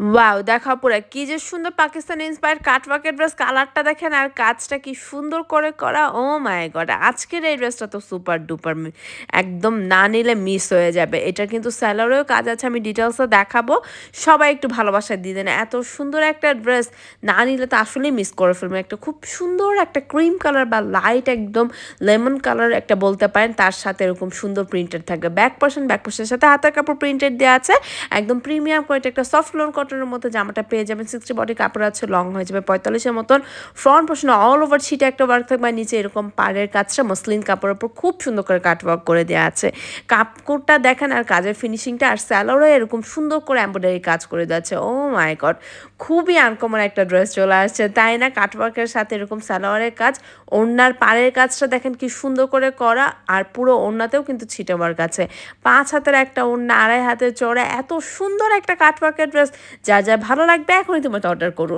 Wow! দেখা পুরা কি যে সুন্দর পাকিস্তানি ইন্সপায়ার্ড কাটওয়ার্কের ড্রেস কালারটা দেখেন আর কাজটা কি সুন্দর করে করা। ওহ মাই গড! আজকের এই ড্রেসটা তো সুপার ডুপার একদম না নিলে মিস হয়ে যাবে। এটার কিন্তু সেলারেও কাজ আছে আমি ডিটেইলসে দেখাবো। সবাই একটু ভালোবাসা দিয়ে দেন। এত সুন্দর একটা ড্রেস না নিলে তো আসলেই মিস করে ফেলবেন। একটা খুব সুন্দর একটা ক্রিম কালার বা লাইট একদম লেমন কালার একটা বলতে পারেন। তার সাথে এরকম সুন্দর প্রিন্টেড থাকবে। ব্যাক পোরশনের সাথে হাতের কাপড় প্রিন্টেড দেয়া আছে। একদম প্রিমিয়াম কোয়ালিটি একটা সফট লোন কটনের মধ্যে জামাটা পেয়ে যাবেন 60 বডি কাপড় আছে লং হয়ে যাবে 45 এর মতন ফ্রন্ট পোর্শনে অল ওভার ছিটে একটা ওয়ার্ক থাকবে নিচে এরকম পাড়ের কাজটা মসলিন কাপড়ের উপর খুব সুন্দর করে কাট ওয়ার্ক করে দেওয়া আছে কাপড়টা দেখেন আর কাজের ফিনিশিংটা আর স্যালোরে এরকম সুন্দর করে এমব্রয়ডারি কাজ করে দেওয়া আছে ও মাই গড খুবই আনকমন একটা ড্রেস চলে আসছে তাই না কাটওয়ার্কের সাথে এরকম সালোয়ারের কাজ ওড়নার পাড়ের কাজটা দেখেন কি সুন্দর করে করা আর পুরো ওড়নাতেও কিন্তু ছিটে ওয়ার্ক আছে 5 হাতের একটা ওড়না 2.5 হাতের চওড়া এত সুন্দর একটা কাটওয়ার্কের ড্রেস যা ভালো লাগবে এখনই তুমি অর্ডার করুন